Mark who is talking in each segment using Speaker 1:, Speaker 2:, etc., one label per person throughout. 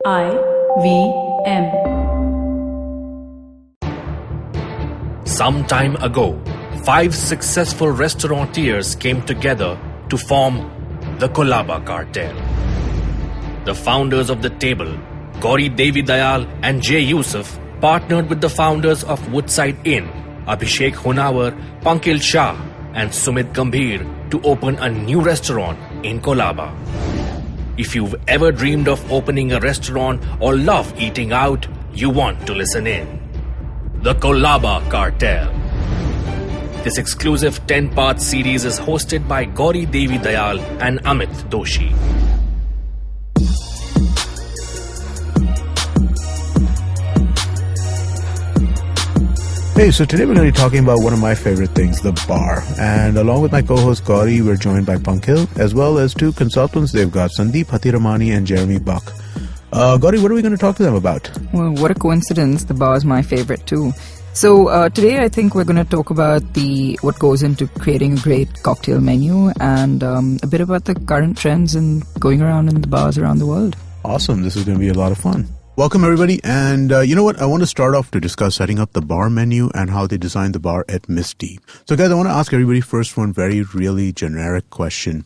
Speaker 1: IVM.
Speaker 2: Some time ago, 5 successful restaurateurs came together to form the Colaba Cartel. The founders of the table, Gauri Devi Dayal and J. Yusuf, partnered with the founders of Woodside Inn, Abhishek Honawar, Pankil Shah and Sumit Gambhir to open a new restaurant in Colaba. If you've ever dreamed of opening a restaurant or love eating out, you want to listen in. The Colaba Cartel. This exclusive 10-part series is hosted by Gauri Devi Dayal and Amit Doshi.
Speaker 3: Hey, so today we're going to be talking about one of my favorite things, the bar. And along with my co-host Gauri, we're joined by Pankil, as well as 2 consultants they've got, Sandeep, Hathiramani and Jeremy Buck. Gauri, what are we going to talk to them about?
Speaker 4: Well, what a coincidence. The bar is my favorite too. So today I think we're going to talk about what goes into creating a great cocktail menu and a bit about the current trends in going around in the bars around the world.
Speaker 3: Awesome. This is going to be a lot of fun. Welcome, everybody. And you know what? I want to start off to discuss setting up the bar menu and how they designed the bar at Misty. So, guys, I want to ask everybody first one very, really generic question.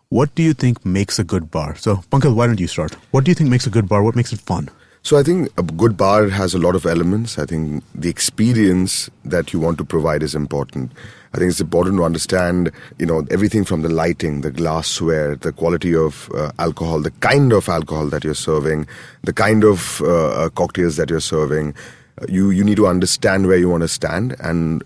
Speaker 3: What do you think makes a good bar? So, Pankil, why don't you start? What do you think makes a good bar? What makes it fun?
Speaker 5: So I think a good bar has a lot of elements. I think the experience that you want to provide is important. I think it's important to understand, everything from the lighting, the glassware, the quality of alcohol, the kind of alcohol that you're serving, the kind of cocktails that you're serving. You need to understand where you want to stand and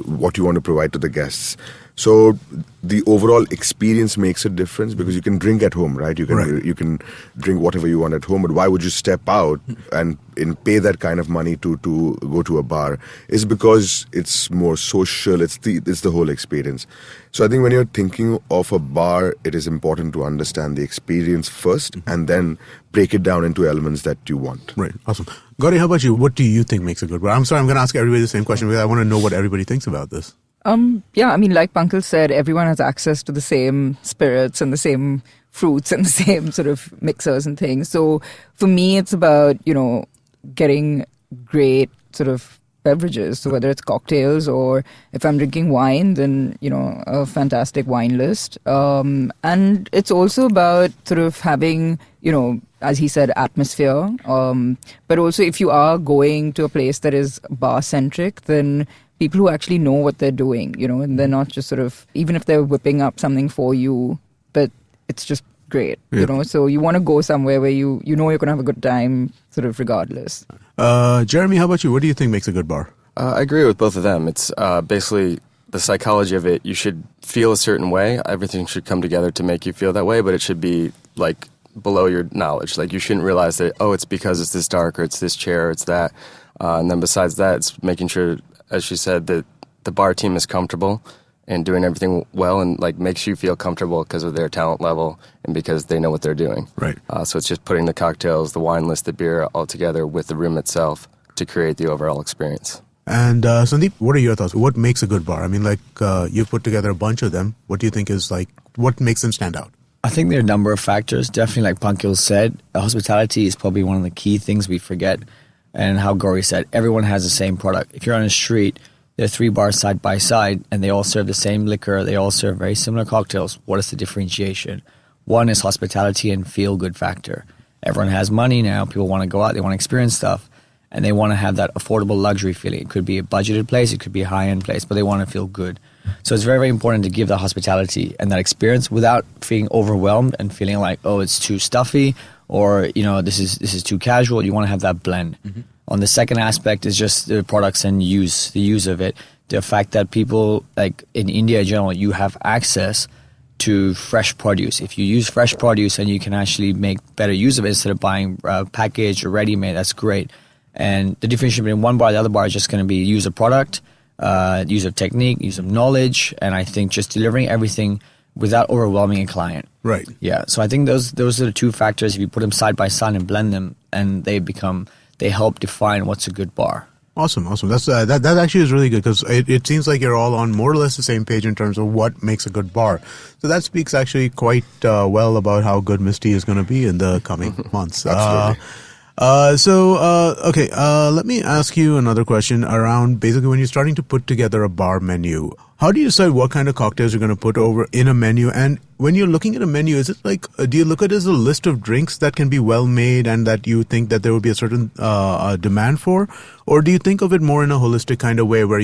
Speaker 5: what you want to provide to the guests. So the overall experience makes a difference because you can drink at home, right? You can drink whatever you want at home, but why would you step out and pay that kind of money to go to a bar? It's because it's more social. It's the whole experience. So I think when you're thinking of a bar, it is important to understand the experience first and then break it down into elements that you want.
Speaker 3: Right. Awesome. Gauri, how about you? What do you think makes a good bar? I'm sorry, I'm going to ask everybody the same question because I want to know what everybody thinks about this.
Speaker 4: Like Pankil said, everyone has access to the same spirits and the same fruits and the same sort of mixers and things. So for me, it's about, getting great sort of beverages. So whether it's cocktails or if I'm drinking wine, then, a fantastic wine list. And it's also about sort of having, as he said, atmosphere. But also if you are going to a place that is bar-centric, then people who actually know what they're doing, and they're not just sort of, even if they're whipping up something for you, but it's just great, So you want to go somewhere where you know you're going to have a good time, sort of regardless.
Speaker 3: Jeremy, how about you? What do you think makes a good bar?
Speaker 6: I agree with both of them. It's basically the psychology of it. You should feel a certain way. Everything should come together to make you feel that way, but it should be like below your knowledge. Like you shouldn't realize that, it's because it's this dark or it's this chair or it's that. And then besides that, it's making sure, as she said, that the bar team is comfortable and doing everything well and makes you feel comfortable because of their talent level and because they know what they're doing.
Speaker 3: Right.
Speaker 6: So it's just putting the cocktails, the wine list, the beer all together with the room itself to create the overall experience.
Speaker 3: And Sandeep, what are your thoughts? What makes a good bar? I mean, you've put together a bunch of them. What do you think is what makes them stand out?
Speaker 7: I think there are a number of factors. Definitely, like Pankil said, hospitality is probably one of the key things we forget. And how Gauri said, everyone has the same product. If you're on a street, there are 3 bars side by side, and they all serve the same liquor. They all serve very similar cocktails. What is the differentiation? One is hospitality and feel-good factor. Everyone has money now. People want to go out. They want to experience stuff, and they want to have that affordable luxury feeling. It could be a budgeted place. It could be a high-end place, but they want to feel good. So it's very, very important to give that hospitality and that experience without feeling overwhelmed and feeling like, it's too stuffy, or this is too casual. You want to have that blend. Mm-hmm. On the second aspect is just the products and the use of it. The fact that people, like in India in general, you have access to fresh produce. If you use fresh produce and you can actually make better use of it instead of buying packaged or ready-made, that's great. And the difference between one bar and the other bar is just going to be use of product, use of technique, use of knowledge, and I think just delivering everything without overwhelming a client.
Speaker 3: Right.
Speaker 7: Yeah. So I think those are the 2 factors. If you put them side by side and blend them, and they help define what's a good bar.
Speaker 3: Awesome. That actually is really good because it seems like you're all on more or less the same page in terms of what makes a good bar. So that speaks actually quite well about how good Misty is going to be in the coming months.
Speaker 5: Absolutely.
Speaker 3: Let me ask you another question around basically when you're starting to put together a bar menu. How do you decide what kind of cocktails you're going to put over in a menu? And when you're looking at a menu, is it like, do you look at it as a list of drinks that can be well made and that you think that there will be a certain demand for? Or do you think of it more in a holistic kind of way where,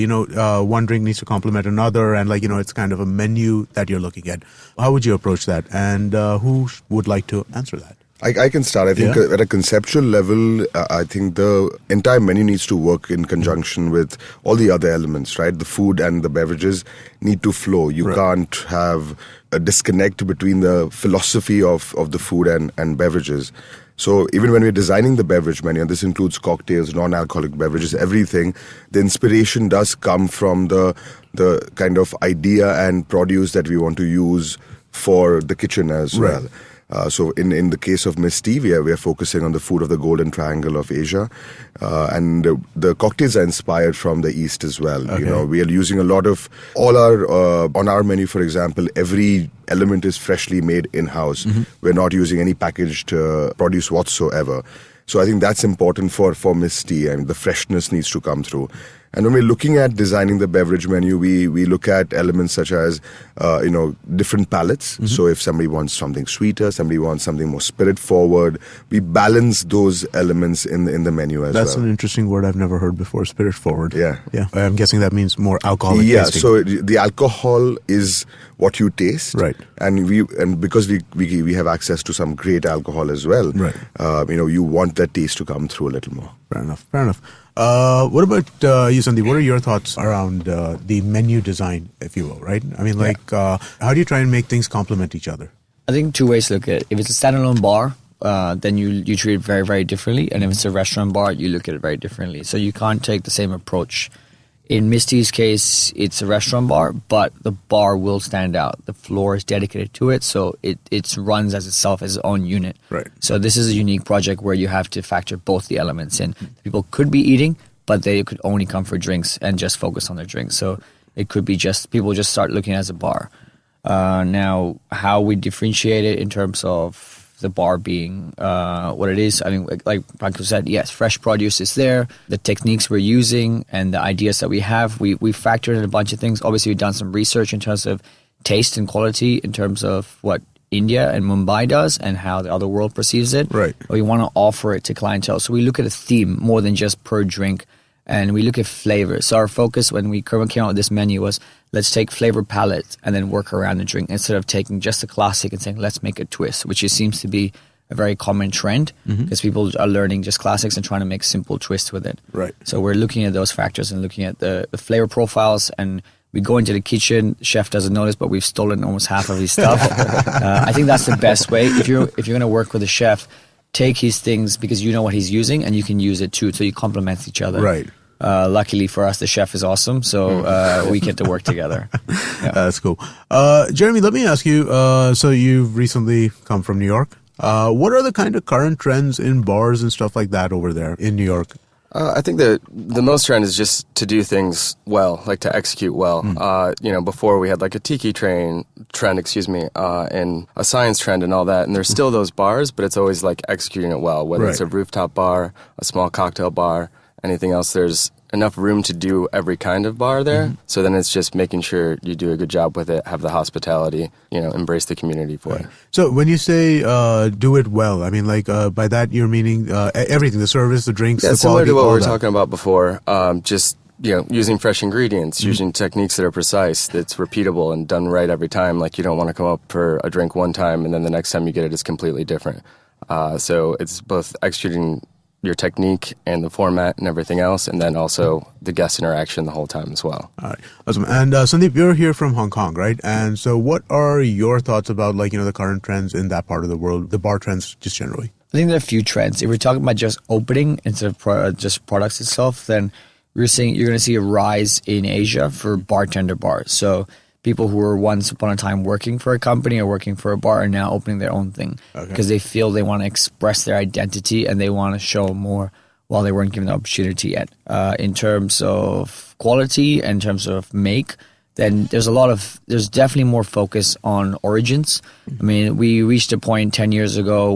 Speaker 3: one drink needs to complement another and it's kind of a menu that you're looking at? How would you approach that? And who would like to answer that?
Speaker 5: I can start. I think at a conceptual level, I think the entire menu needs to work in conjunction with all the other elements, right? The food and the beverages need to flow. You can't have a disconnect between the philosophy of the food and beverages. So even when we're designing the beverage menu, and this includes cocktails, non-alcoholic beverages, everything, the inspiration does come from the kind of idea and produce that we want to use for the kitchen as well. So in the case of Misty, we are focusing on the food of the Golden Triangle of Asia, and the cocktails are inspired from the East as well.
Speaker 3: Okay.
Speaker 5: We are using a lot of on our menu, for example, every element is freshly made in-house. We're not using any packaged produce whatsoever. So I think that's important for Misty, and the freshness needs to come through. And when we're looking at designing the beverage menu, we look at elements such as, different palates. So if somebody wants something sweeter, somebody wants something more spirit forward, we balance those elements in the menu as well.
Speaker 3: That's an interesting word I've never heard before, spirit forward.
Speaker 5: Yeah.
Speaker 3: I'm guessing that means more alcoholic tasting.
Speaker 5: So the alcohol is what you taste.
Speaker 3: Right.
Speaker 5: And because we have access to some great alcohol as well,
Speaker 3: right.
Speaker 5: You want that taste to come through a little more.
Speaker 3: Fair enough. What about you, Sandeep? What are your thoughts around the menu design, if you will, right? I mean, how do you try and make things complement each other?
Speaker 7: I think two ways to look at it. If it's a standalone bar, then you treat it very, very differently. And if it's a restaurant bar, you look at it very differently. So you can't take the same approach. In Misty's case, it's a restaurant bar, but the bar will stand out. The floor is dedicated to it, so it runs as itself as its own unit.
Speaker 3: Right.
Speaker 7: So this is a unique project where you have to factor both the elements in. People could be eating, but they could only come for drinks and just focus on their drinks. So it could be just people just start looking at it as a bar. Now, how we differentiate it in terms of the bar being what it is. I mean, like Pankil said, yes, fresh produce is there. The techniques we're using and the ideas that we have, we factored in a bunch of things. Obviously, we've done some research in terms of taste and quality, in terms of what India and Mumbai does and how the other world perceives it.
Speaker 3: Right.
Speaker 7: We want to offer it to clientele. So we look at a theme more than just per drink, and we look at flavors. So our focus when we came out with this menu was, let's take flavor palettes and then work around the drink instead of taking just a classic and saying, let's make a twist, which seems to be a very common trend because people are learning just classics and trying to make simple twists with it.
Speaker 3: Right.
Speaker 7: So we're looking at those factors and looking at the flavor profiles, and we go into the kitchen. The chef doesn't notice, but we've stolen almost half of his stuff. I think that's the best way. If you're going to work with a chef, take his things because you know what he's using and you can use it too. So you complement each other.
Speaker 3: Right.
Speaker 7: Luckily for us, the chef is awesome, so we get to work together. Yeah.
Speaker 3: That's cool. Jeremy, let me ask you, so you've recently come from New York. What are the kind of current trends in bars and stuff like that over there in New York?
Speaker 6: I think the most trend is just to do things well, like to execute well. Before we had like a tiki trend, and a science trend and all that. And there's still those bars, but it's always like executing it well, whether it's a rooftop bar, a small cocktail bar, anything else. There's enough room to do every kind of bar there. So then it's just making sure you do a good job with it, have the hospitality, embrace the community for it.
Speaker 3: So when you say do it well, I mean, by that you're meaning everything, the service, the drinks, the quality,
Speaker 6: similar to what we were
Speaker 3: that.
Speaker 6: talking about before. Just using fresh ingredients, using techniques that are precise, that's repeatable and done right every time. Like you don't want to come up for a drink one time and then the next time you get it is completely different. So it's both executing your technique and the format and everything else, and then also the guest interaction the whole time as well.
Speaker 3: All right. Awesome. And Sandeep, you're here from Hong Kong, right? And so what are your thoughts about the current trends in that part of the world, the bar trends just generally?
Speaker 7: I think there are a few trends. If we're talking about just opening instead of just products itself, then you're going to see a rise in Asia for bartender bars. So people who were once upon a time working for a company or working for a bar are now opening their own thing because they feel they want to express their identity and they want to show more while they weren't given the opportunity yet. In terms of quality and in terms of make, then there's definitely more focus on origins. I mean, we reached a point 10 years ago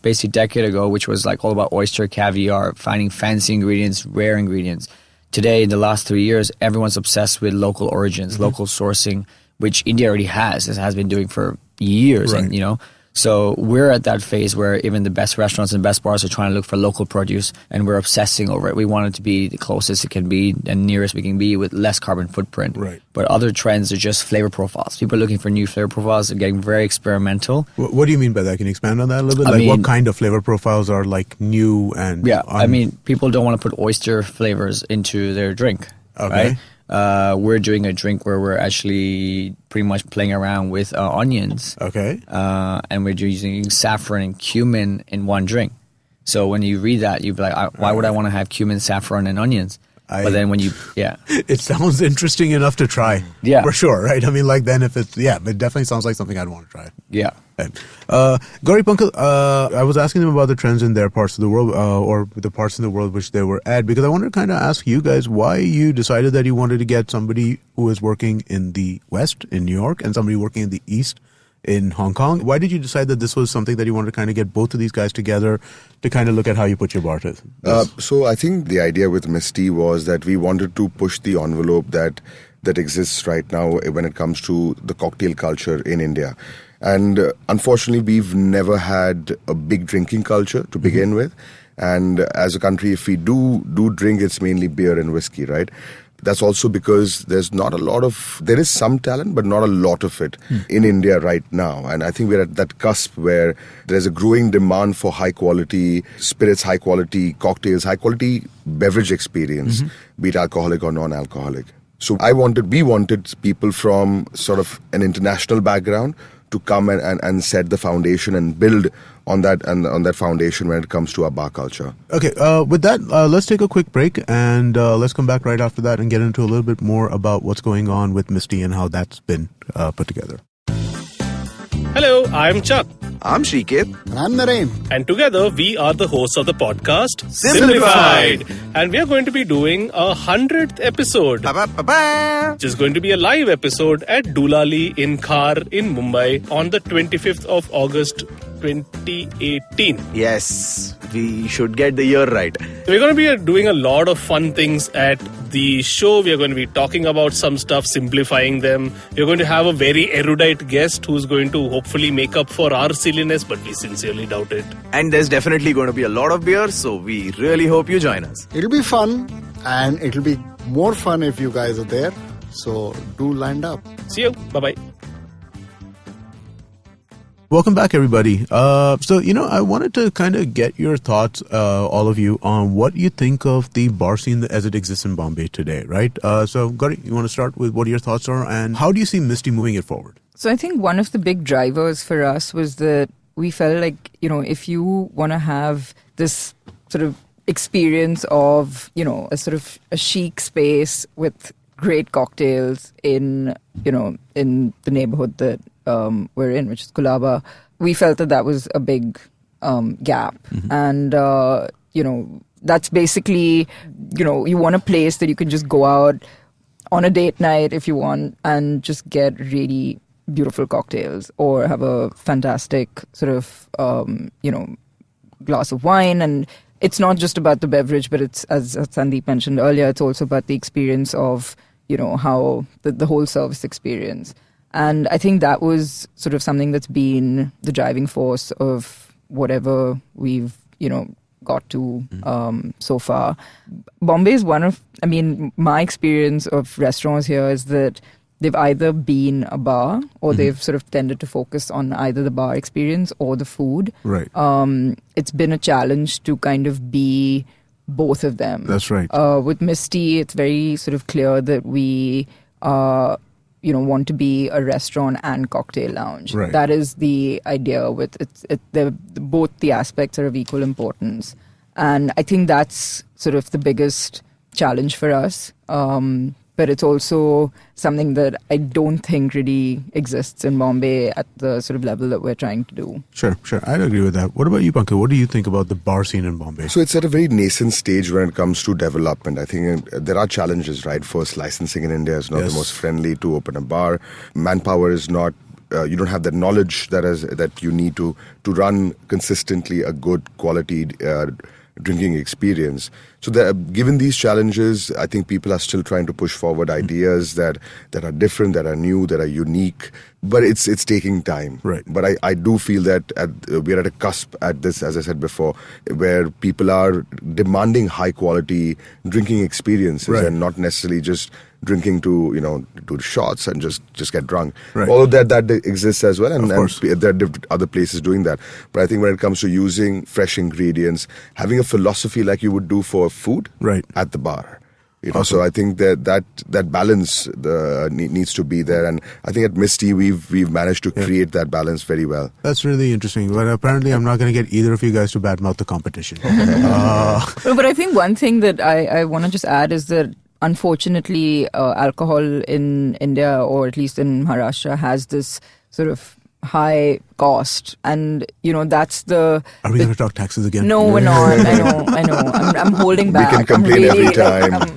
Speaker 7: basically a decade ago, which was like all about oyster, caviar, finding fancy ingredients, rare ingredients. Today, in the last 3 years, everyone's obsessed with local origins, local sourcing, which India already has been doing for years.
Speaker 3: Right.
Speaker 7: And, so we're at that phase where even the best restaurants and best bars are trying to look for local produce, and we're obsessing over it. We want it to be the closest it can be and nearest we can be with less carbon footprint.
Speaker 3: Right.
Speaker 7: But other trends are just flavor profiles. People are looking for new flavor profiles. They're getting very experimental.
Speaker 3: What do you mean by that? Can you expand on that a little bit? What kind of flavor profiles are like new and...
Speaker 7: Yeah, I mean, people don't want to put oyster flavors into their drink.
Speaker 3: Okay.
Speaker 7: Right? We're doing a drink where we're actually pretty much playing around with onions.
Speaker 3: Okay.
Speaker 7: And we're using saffron and cumin in one drink. So when you read that, you'd be like, why would I want to have cumin, saffron, and onions? But then when
Speaker 3: It sounds interesting enough to try.
Speaker 7: Yeah.
Speaker 3: For sure, right? I mean, like then if it's, it definitely sounds like something I'd want to try.
Speaker 7: Yeah.
Speaker 3: Right. Gauri, Pankil, I was asking them about the trends in their parts of the world, or the parts in the world which they were at, because I wanted to kind of ask you guys why you decided that you wanted to get somebody who is working in the West, in New York, and somebody working in the East, in Hong Kong. Why did you decide that this was something that you wanted to kind of get both of these guys together to kind of look at how you put your bar to?
Speaker 5: So I think the idea with Misty was that we wanted to push the envelope that exists right now when it comes to the cocktail culture in India. And unfortunately, we've never had a big drinking culture to begin with. And as a country, if we do drink, it's mainly beer and whiskey, right? That's also because there is some talent, but not a lot of it in India right now. And I think we're at that cusp where there's a growing demand for high quality spirits, high quality cocktails, high quality beverage experience, be it alcoholic or non-alcoholic. So we wanted people from sort of an international background to come and set the foundation and build on that foundation when it comes to our bar culture.
Speaker 3: Okay, with that, let's take a quick break and let's come back right after that and get into a little bit more about what's going on with Misty and how that's been put together.
Speaker 1: Hello, I'm Chuck.
Speaker 8: I'm Shrikit.
Speaker 9: And I'm Naren.
Speaker 1: And together we are the hosts of the podcast
Speaker 8: Simplified.
Speaker 1: And we are going to be doing a 100th episode.
Speaker 8: Ba-ba-ba-ba.
Speaker 1: Which is going to be a live episode at Dulali in Khar in Mumbai on the 25th of August 2018.
Speaker 8: Yes, we should get the year right.
Speaker 1: We're going to be doing a lot of fun things at the show. We are going to be talking about some stuff, simplifying them. We're going to have a very erudite guest who's going to hopefully make up for our silliness, but we sincerely doubt it.
Speaker 8: And there's definitely going to be a lot of beer, so we really hope you join us.
Speaker 9: It'll be fun, and it'll be more fun if you guys are there. So do line up.
Speaker 1: See you. Bye-bye.
Speaker 3: Welcome back, everybody. I wanted to kind of get your thoughts, all of you, on what you think of the bar scene as it exists in Bombay today, right? So, Gauri, you want to start with what your thoughts are, and how do you see Misty moving it forward?
Speaker 4: So I think one of the big drivers for us was that we felt like, if you want to have this sort of experience of, a sort of a chic space with great cocktails in the neighborhood that we're in, which is Colaba, we felt that was a big gap. And, that's basically, you want a place that you can just go out on a date night if you want and just get really beautiful cocktails or have a fantastic sort of, glass of wine. And it's not just about the beverage, but it's, as Sandeep mentioned earlier, it's also about the experience of, how the whole service experience. And I think that was sort of something that's been the driving force of whatever we've, got to so far. Bombay is my experience of restaurants here is that they've either been a bar or they've sort of tended to focus on either the bar experience or the food.
Speaker 3: Right.
Speaker 4: It's been a challenge to kind of be both of them.
Speaker 3: That's right.
Speaker 4: With Misty, it's very sort of clear that we want to be a restaurant and cocktail lounge.
Speaker 3: Right.
Speaker 4: That is the idea with both the aspects are of equal importance. And I think that's sort of the biggest challenge for us. but it's also something that I don't think really exists in Bombay at the sort of level that we're trying to do.
Speaker 3: Sure. I'd agree with that. What about you, Pankil? What do you think about the bar scene in Bombay?
Speaker 5: So it's at a very nascent stage when it comes to development. I think there are challenges, right? First, licensing in India is not the most friendly to open a bar. Manpower is not. You don't have the knowledge that you need to run consistently a good quality drinking experience. So given these challenges, I think people are still trying to push forward ideas that are different, that are new, that are unique. But it's taking time.
Speaker 3: Right.
Speaker 5: But I do feel that we're at a cusp at this, as I said before, where people are demanding high quality drinking experiences and not necessarily just drinking to do shots and just get drunk.
Speaker 3: Right.
Speaker 5: Although that exists as well, and there are other places doing that. But I think when it comes to using fresh ingredients, having a philosophy like you would do for food at the bar. So I think that balance needs to be there, and I think at Misty we've managed to create that balance very well.
Speaker 3: That's really interesting. But apparently, I'm not going to get either of you guys to badmouth the competition.
Speaker 4: But I think one thing that I want to just add is that unfortunately, alcohol in India, or at least in Maharashtra, has this sort of high cost, and that's the.
Speaker 3: Are we going to talk taxes again?
Speaker 4: No, we're not. I know. I'm holding back.
Speaker 5: We can complain every time.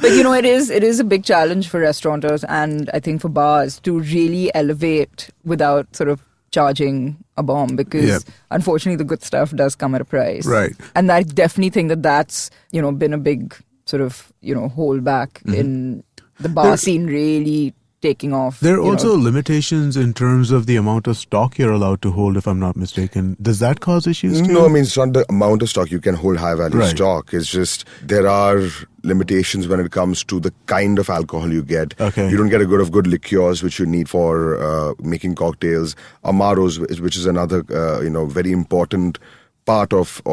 Speaker 4: But it is a big challenge for restaurateurs, and I think for bars to really elevate without sort of charging a bomb, because unfortunately the good stuff does come at a price.
Speaker 3: Right.
Speaker 4: And I definitely think that's been a big sort of holdback in the bar scene really taking off.
Speaker 3: There are also limitations in terms of the amount of stock you're allowed to hold, if I'm not mistaken. Does that cause issues too?
Speaker 5: No, I mean, it's not the amount of stock. You can hold high-value stock. It's just there are limitations when it comes to the kind of alcohol you get.
Speaker 3: Okay.
Speaker 5: You don't get a good liqueurs, which you need for making cocktails. Amaros, which is another very important part of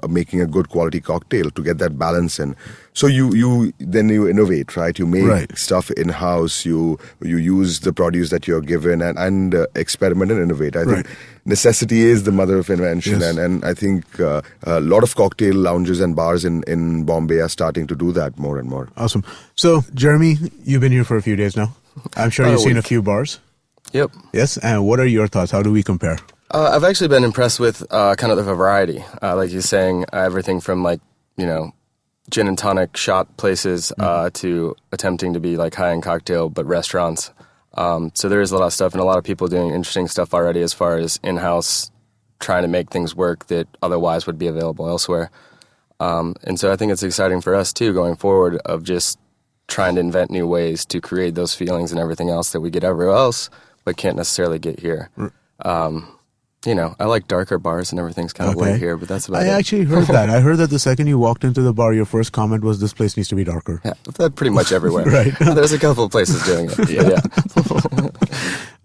Speaker 5: making a good quality cocktail, to get that balance in. So you innovate, right? You make stuff in-house, you use the produce that you're given and experiment and innovate. I think necessity is the mother of invention, and I think a lot of cocktail lounges and bars in Bombay are starting to do that more and more.
Speaker 3: Awesome. So Jeremy, you've been here for a few days now. I'm sure you've seen a few bars.
Speaker 6: Yep.
Speaker 3: Yes, and what are your thoughts? How do we compare?
Speaker 6: I've actually been impressed with kind of the variety. Like you're saying, everything from gin and tonic shot places to attempting to be like high-end cocktail, but restaurants. So there is a lot of stuff, and a lot of people doing interesting stuff already as far as in-house trying to make things work that otherwise would be available elsewhere. And so I think it's exciting for us too, going forward, of just trying to invent new ways to create those feelings and everything else that we get everywhere else, but can't necessarily get here. I like darker bars and everything's kind of light here, but that's about it.
Speaker 3: I actually heard that. I heard that the second you walked into the bar, your first comment was, this place needs to be darker.
Speaker 6: Yeah, that's pretty much everywhere.
Speaker 3: Right.
Speaker 6: There's a couple of places doing it. Yeah.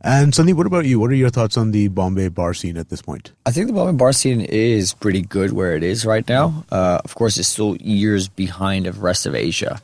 Speaker 3: And Sandeep, what about you? What are your thoughts on the Bombay bar scene at this point?
Speaker 7: I think the Bombay bar scene is pretty good where it is right now. Of course, it's still years behind of the rest of Asia.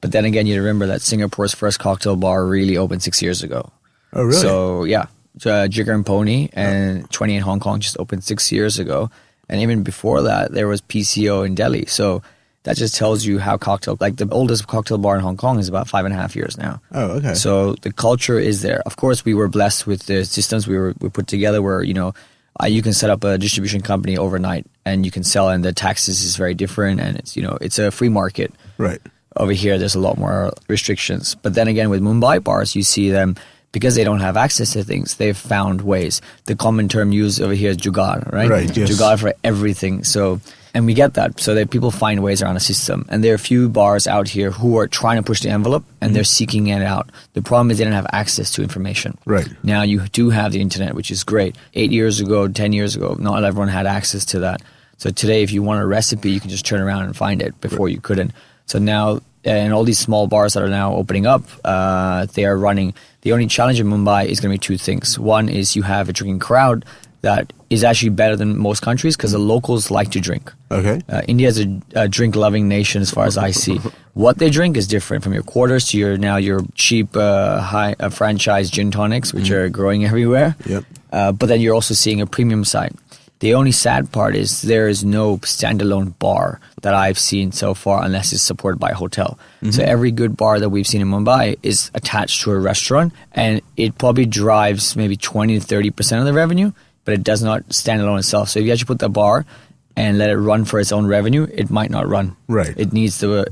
Speaker 7: But then again, you remember that Singapore's first cocktail bar really opened 6 years ago.
Speaker 3: Oh, really?
Speaker 7: So, yeah. Jigger and Pony and 20 in Hong Kong just opened 6 years ago. And even before that, there was PCO in Delhi. So that just tells you how the oldest cocktail bar in Hong Kong is about 5.5 years now.
Speaker 3: Oh, okay.
Speaker 7: So the culture is there. Of course, we were blessed with the systems we put together where, you can set up a distribution company overnight and you can sell, and the taxes is very different, and it's a free market.
Speaker 3: Right.
Speaker 7: Over here, there's a lot more restrictions. But then again, with Mumbai bars, you see them, because they don't have access to things, they've found ways. The common term used over here is jugaad, right?
Speaker 3: Right, yes.
Speaker 7: Jugaad for everything. So, and we get that. So that people find ways around the system. And there are a few bars out here who are trying to push the envelope, and they're seeking it out. The problem is they don't have access to information.
Speaker 3: Right.
Speaker 7: Now you do have the internet, which is great. 8 years ago, 10 years ago, not everyone had access to that. So today, if you want a recipe, you can just turn around and find it. Before you couldn't. So now, and all these small bars that are now opening up, they are running. The only challenge in Mumbai is going to be two things. One is you have a drinking crowd that is actually better than most countries because the locals like to drink.
Speaker 3: Okay.
Speaker 7: India is a drink-loving nation as far as I see. What they drink is different, from your quarters to your cheap high franchise gin tonics, which are growing everywhere.
Speaker 3: Yep.
Speaker 7: But then you're also seeing a premium side. The only sad part is there is no standalone bar that I've seen so far unless it's supported by a hotel. So every good bar that we've seen in Mumbai is attached to a restaurant, and it probably drives maybe 20 to 30% of the revenue, but it does not stand alone itself. So if you actually put the bar and let it run for its own revenue, it might not run.
Speaker 3: Right.
Speaker 7: It needs so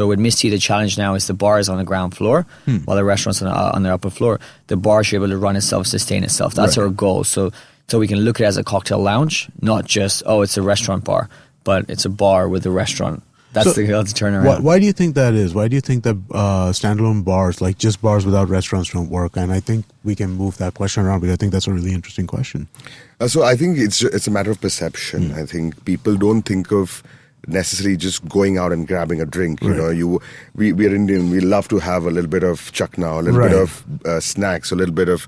Speaker 7: with Misty, the challenge now is the bar is on the ground floor while the restaurant's on the upper floor. The bar should be able to run itself, sustain itself. That's our goal. So we can look at it as a cocktail lounge, not just, it's a restaurant bar, but it's a bar with a restaurant. That's the turnaround.
Speaker 3: Why do you think that is? Why do you think that standalone bars, like just bars without restaurants, don't work? And I think we can move that question around because I think that's a really interesting question.
Speaker 5: So I think it's a matter of perception. I think people don't think of necessarily just going out and grabbing a drink. You know, we are Indian. We love to have a little bit of chakna, a little bit of snacks, a little bit of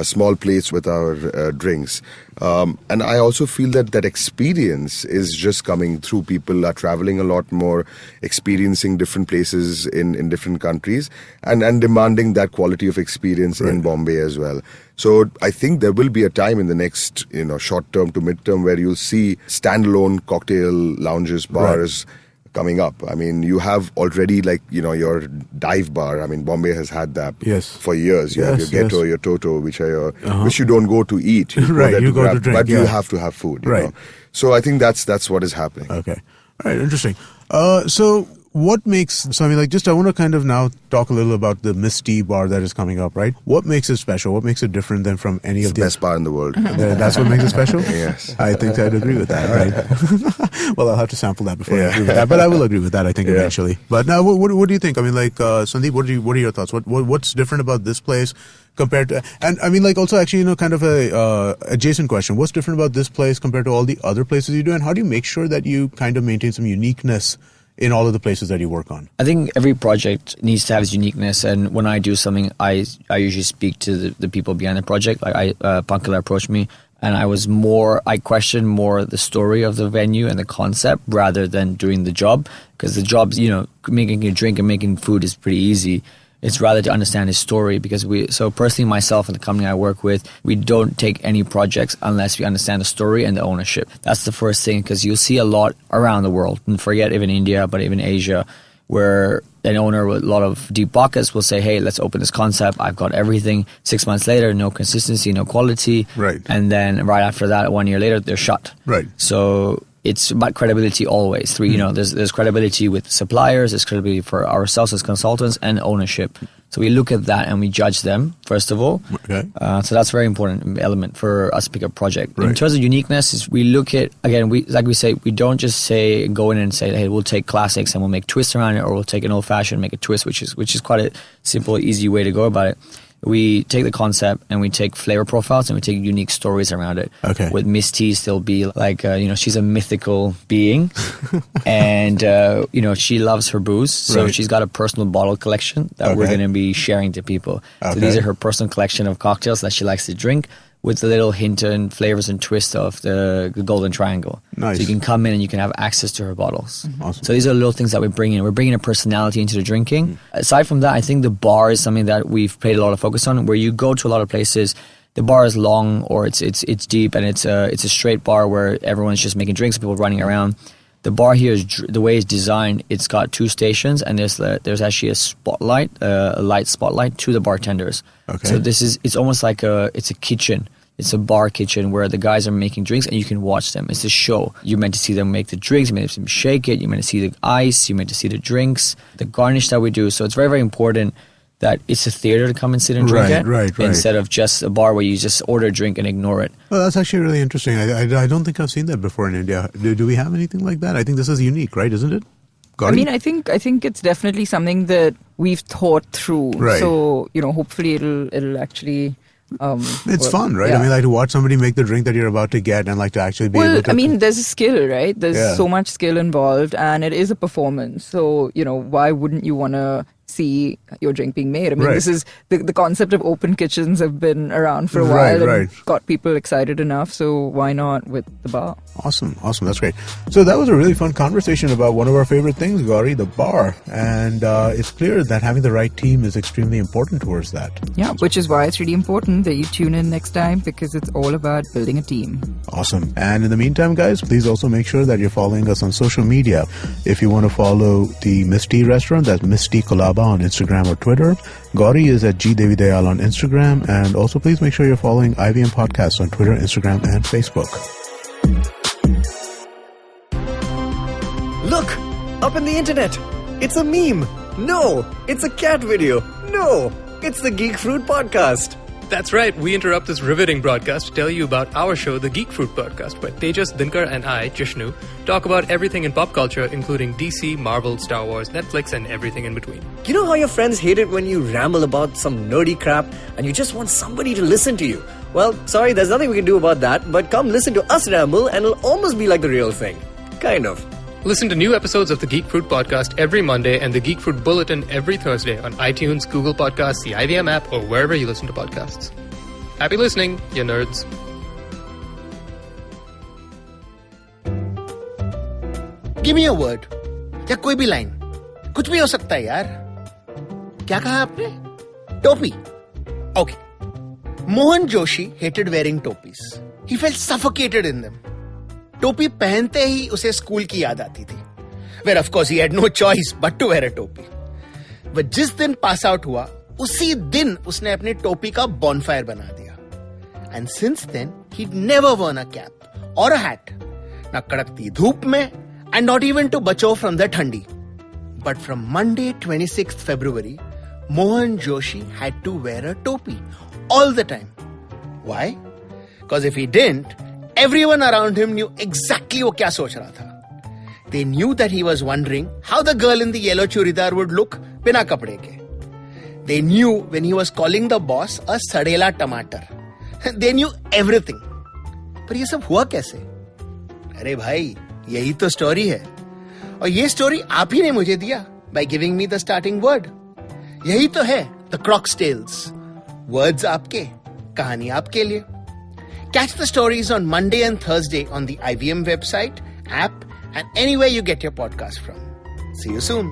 Speaker 5: small plates with our drinks. And I also feel that experience is just coming through. People are traveling a lot more, experiencing different places in different countries, and demanding that quality of experience in Bombay as well. So I think there will be a time in the next, short term to mid term where you'll see standalone cocktail lounges, bars coming up. I mean, you have already your dive bar. I mean, Bombay has had that for years. You have your Ghetto, your Toto, which are your, which you don't go to eat. You go there to grab, to drink, but you have to have food. You know? So I think that's what is happening.
Speaker 3: Okay. All right. Interesting. So what makes, I want to kind of now talk a little about the Misty bar that is coming up, right? What makes it special? What makes it different than from any of the
Speaker 5: best bar in the world?
Speaker 3: That's what makes it special?
Speaker 5: Yes.
Speaker 3: I think I'd agree with that, right? Well, I'll have to sample that before I agree with that, but I will agree with that, I think, eventually. But now, what do you think? I mean, Sandeep, what are your thoughts? What's different about this place compared to, and I mean, also actually, kind of a adjacent question. What's different about this place compared to all the other places you do? And how do you make sure that you kind of maintain some uniqueness in all of the places that you work on?
Speaker 7: I think every project needs to have its uniqueness, and when I do something, I usually speak to the people behind the project. Like Pankil approached me, and I questioned more the story of the venue and the concept rather than doing the job, because the job's, making a drink and making food is pretty easy. It's rather to understand his story, because so personally, myself and the company I work with, we don't take any projects unless we understand the story and the ownership. That's the first thing, because you'll see a lot around the world, and forget even India, but even Asia, where an owner with a lot of deep pockets will say, hey, let's open this concept. I've got everything. 6 months later, no consistency, no quality.
Speaker 3: Right.
Speaker 7: And then right after that, 1 year later, they're shut.
Speaker 3: Right.
Speaker 7: So it's about credibility always. There's credibility with suppliers, there's credibility for ourselves as consultants, and ownership. So we look at that and we judge them, first of all.
Speaker 3: Okay.
Speaker 7: So that's a very important element for us to pick a project.
Speaker 3: Right.
Speaker 7: In terms of uniqueness, is we look at, again, we don't just go in and say, hey, we'll take classics and we'll make twists around it, or we'll take an old fashioned and make a twist, which is quite a simple, easy way to go about it. We take the concept and we take flavor profiles and we take unique stories around it.
Speaker 3: Okay.
Speaker 7: With Misty, still be like, she's a mythical being, and she loves her booze, so she's got a personal bottle collection that we're going to be sharing to people.
Speaker 3: Okay.
Speaker 7: So these are her personal collection of cocktails that she likes to drink, with the little hint and flavors and twist of the golden triangle.
Speaker 3: Nice.
Speaker 7: So you can come in and you can have access to her bottles.
Speaker 3: Awesome.
Speaker 7: So these are little things that we bring in. We're bringing a personality into the drinking. Aside from that, I think the bar is something that we've paid a lot of focus on. Where you go to a lot of places, the bar is long, or it's deep, and it's a straight bar where everyone's just making drinks, people running around. The bar here is the way it's designed. It's got 2 stations, and there's actually a spotlight, a light spotlight to the bartenders.
Speaker 3: Okay.
Speaker 7: So it's almost like it's a kitchen. It's a bar kitchen where the guys are making drinks and you can watch them. It's a show. You're meant to see them make the drinks. You're meant to see them shake it. You're meant to see the ice. You're meant to see the drinks, the garnish that we do. So it's very, very important that it's a theater to come and sit and drink at.
Speaker 3: Right.
Speaker 7: Instead of just a bar where you just order a drink and ignore it.
Speaker 3: Well, that's actually really interesting. I don't think I've seen that before in India. Do we have anything like that? I think this is unique, right? Isn't it? Gauri?
Speaker 4: I mean, I think it's definitely something that we've thought through.
Speaker 3: Right.
Speaker 4: So, hopefully it'll actually...
Speaker 3: it's fun, right?
Speaker 4: Yeah.
Speaker 3: I mean, to watch somebody make the drink that you're about to get, and to actually be able to...
Speaker 4: I mean, there's a skill, right? There's so much skill involved, and it is a performance. So, why wouldn't you want to see your drink being made. I mean,
Speaker 3: Right.
Speaker 4: this is the concept of open kitchens have been around for a
Speaker 3: Right,
Speaker 4: while
Speaker 3: right.
Speaker 4: and got people excited enough. So why not with the bar?
Speaker 3: Awesome. That's great. So that was a really fun conversation about one of our favorite things, Gauri, the bar. And it's clear that having the right team is extremely important towards that.
Speaker 4: Yeah, which is why it's really important that you tune in next time, because it's all about building a team.
Speaker 3: Awesome. And in the meantime, guys, please also make sure that you're following us on social media. If you want to follow the Miss T restaurant, that's Miss T Colaba on Instagram or Twitter. Gauri is at G Devi Dayal on Instagram. And also please make sure you're following IVM Podcast on Twitter, Instagram, and Facebook.
Speaker 10: Look! Up in the internet! It's a meme! No! It's a cat video! No! It's the Geek Fruit Podcast!
Speaker 11: That's right, we interrupt this riveting broadcast to tell you about our show, the Geek Fruit Podcast, where Tejas, Dinkar, and I, Jishnu, talk about everything in pop culture, including DC, Marvel, Star Wars, Netflix, and everything in between.
Speaker 10: You know how your friends hate it when you ramble about some nerdy crap and you just want somebody to listen to you? Well, sorry, there's nothing we can do about that, but come listen to us ramble and it'll almost be like the real thing. Kind of.
Speaker 11: Listen to new episodes of the Geek Fruit Podcast every Monday and the Geek Fruit Bulletin every Thursday on iTunes, Google Podcasts, the IVM app, or wherever you listen to podcasts. Happy listening, you nerds.
Speaker 12: Give me a word. या कोई भी line. कुछ भी हो सकता है यार. क्या कहा आपने? टोपी. Okay. Mohan Joshi hated wearing topis. He felt suffocated in them. टोपी पहनते ही उसे स्कूल की याद आती थी. Where of course he had no choice but to wear a टोपी. But जिस दिन पास आउट हुआ, उसी दिन उसने अपनी टोपी का bonfire बना दिया. And since then, he'd never worn a cap or a hat. Na kadakti dhoop mein, and not even to bacho from the thandi. But from Monday 26th February, Mohan Joshi had to wear a topi all the time. Why? Because if he didn't, everyone around him knew exactly what kya soch raha tha. They knew that he was wondering how the girl in the yellow churidar would look bina kapde ke. They knew when he was calling the boss a sadela tomato. They knew everything. पर ये सब हुआ कैसे? अरे भाई, यही तो story है. और ये स्टोरी आप ही ने मुझे दिया by giving me the starting word. यही तो है The Croc's Tales. Words आपके, कहानी आपके लिए. Catch the stories on Monday and Thursday on the IVM website, app, and anywhere you get your podcast from. See you soon.